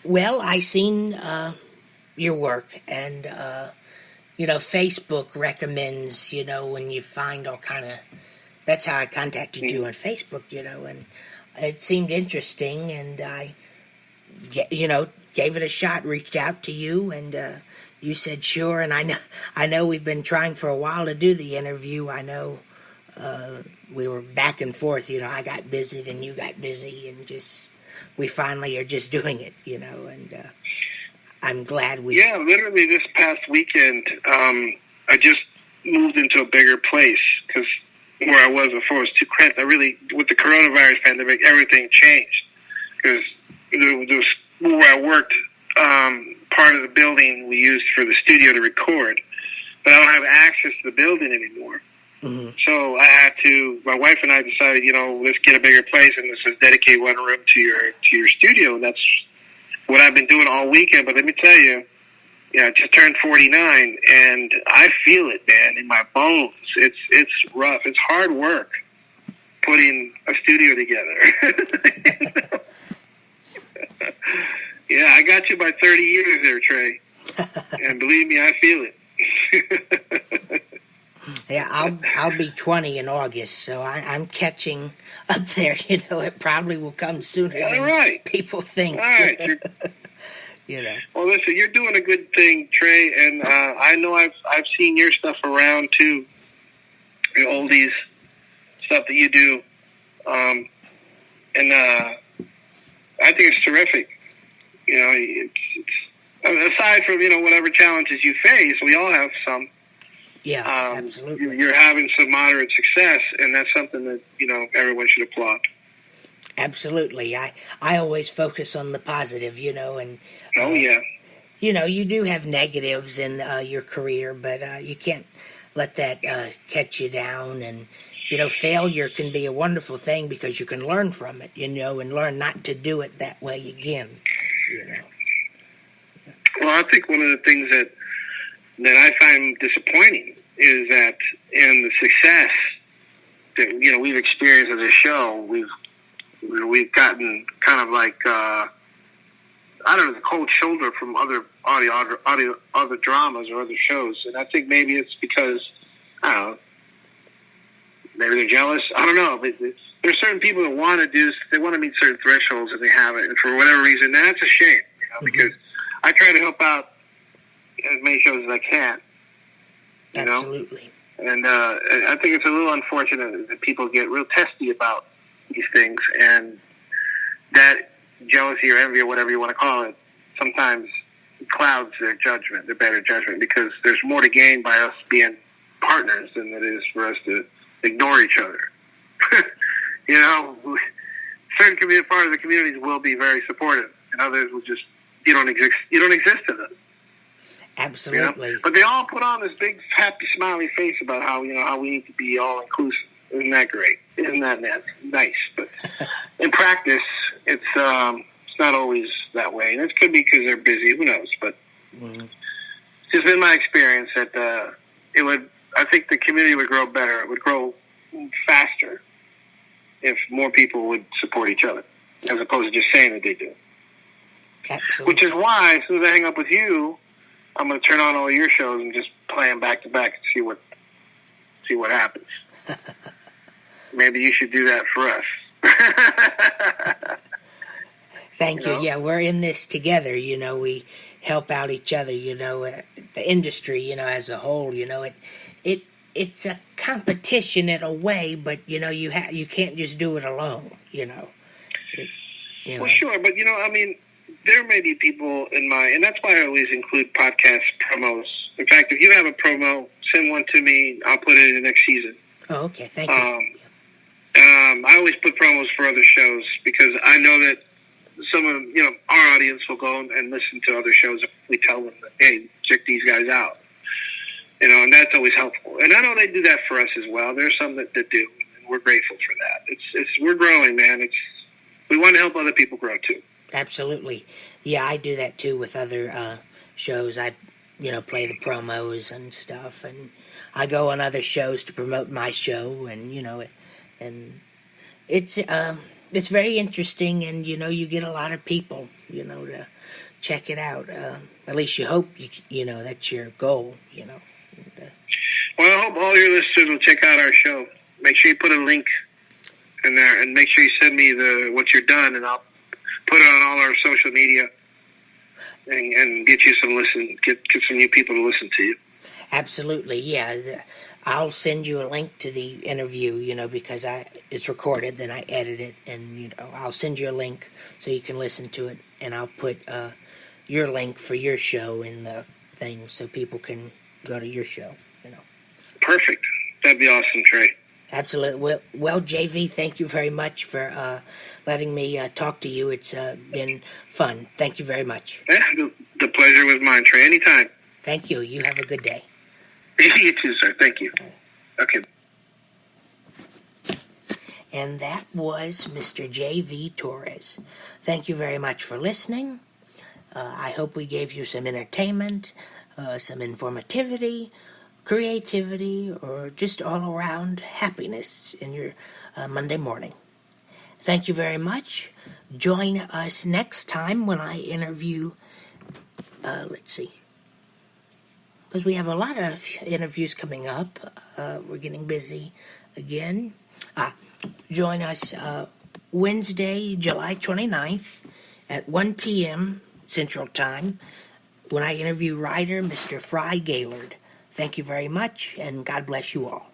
Well, I seen your work, and Facebook recommends, when you find all kind of. That's how I contacted you Mhm. on Facebook, and it seemed interesting, and I, gave it a shot. Reached out to you, and you said sure. And I know we've been trying for a while to do the interview. I know we were back and forth. I got busy, then you got busy, and just we finally are just doing it. And I'm glad we. Yeah, literally this past weekend, I just moved into a bigger place because where I was before was too cramped. With the coronavirus pandemic, everything changed because the school where I worked, part of the building we used for the studio to record, but I don't have access to the building anymore. Hmm. So my wife and I decided, let's get a bigger place and let's just dedicate one room to your studio. And that's what I've been doing all weekend. But let me tell you, I just turned 49 and I feel it, man, in my bones. It's rough. It's hard work putting a studio together. Yeah, I got you by 30 years there, Trey. And believe me, I feel it. Yeah, I'll be 20 in August, so I'm catching up there. It probably will come sooner All than right. people think. All right. Well, listen, you're doing a good thing, Trey, and I know I've seen your stuff around too, the oldies stuff that you do, and I think it's terrific. It's aside from whatever challenges you face, we all have some. Yeah, absolutely. You're having some moderate success, and that's something that everyone should applaud. Absolutely. I always focus on the positive, and Oh yeah. you do have negatives in your career, but you can't let that catch you down. And failure can be a wonderful thing because you can learn from it, and learn not to do it that way again. Well, I think one of the things that I find disappointing is that in the success that we've experienced as a show, we've gotten kind of like the cold shoulder from other other dramas or other shows, and I think maybe it's because I don't know, maybe they're jealous. I don't know, but there's certain people that want to meet certain thresholds and they haven't, and for whatever reason, that's a shame, because I try to help out as many shows as I can. Absolutely. And I think it's a little unfortunate that people get real testy about these things, and that jealousy or envy or whatever you want to call it sometimes clouds their judgment, their better judgment, because there's more to gain by us being partners than it is for us to ignore each other. Certain part of the communities will be very supportive, and others will just you don't exist to them. Absolutely. But they all put on this big, happy, smiley face about how we need to be all inclusive. Isn't that great? Isn't that nice? But in practice, it's not always that way, and it could be because they're busy. Who knows? But it's just been my experience that I think the community would grow better. It would grow faster if more people would support each other, as opposed to just saying that they do. Absolutely. Which is why, as soon as I hang up with you, I'm going to turn on all your shows and just play them back to back and see what happens. Maybe you should do that for us. Thank you. Yeah, we're in this together. We help out each other. The industry, as a whole. It's a competition in a way, but you can't just do it alone. Well, sure, but there may be people in and that's why I always include podcast promos. In fact, if you have a promo, send one to me. I'll put it in the next season. Oh, okay. Thank you. I always put promos for other shows because I know that some of our audience will go and listen to other shows if we tell them that, hey, check these guys out. And that's always helpful. And I know they do that for us as well. There's some that do, and we're grateful for that. We're growing, man. We want to help other people grow too. Absolutely. Yeah, I do that too with other shows. I, play the promos and stuff, and I go on other shows to promote my show, and and it's It's very interesting, and you get a lot of people, to check it out. At least you hope that's your goal. And, Well, I hope all your listeners will check out our show. Make sure you put a link in there, and make sure you send me what you're done, and I'll put it on all our social media, and get you get some new people to listen to you. Absolutely, yeah. I'll send you a link to the interview, because it's recorded, then I edit it, and I'll send you a link so you can listen to it, and I'll put your link for your show in the thing so people can go to your show. Perfect. That'd be awesome, Trey. Absolutely. Well, JV, thank you very much for letting me talk to you. It's been fun. Thank you very much. Yeah, the pleasure was mine, Trey. Anytime. Thank you. You have a good day. You too, sir. Thank you. Okay. And that was Mr. J.V. Torres. Thank you very much for listening. I hope we gave you some entertainment, some informativity, creativity, or just all-around happiness in your Monday morning. Thank you very much. Join us next time when I interview, let's see, because we have a lot of interviews coming up. We're getting busy again. Join us Wednesday, July 29th at 1 p.m. Central Time when I interview writer Mr. Fry Gaylord. Thank you very much, and God bless you all.